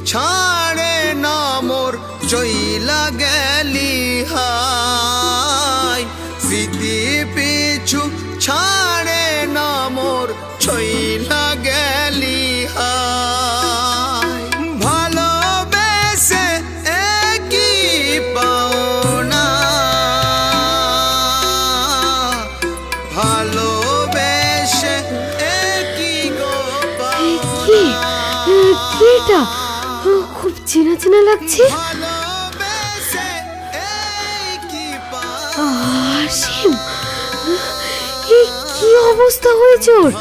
ছাড়ে না মোর চইলা গেলি হাই স্মৃতি পিছু ছাড়ে না মোর চইলা গেলি হাই ভালোবেসে একই পাওনা ভালোবেসে একই গো পাওনা কি এটা খুব চেনা চেনা লাগছে। আসিম, কি অবস্থা হয়েছে ওর?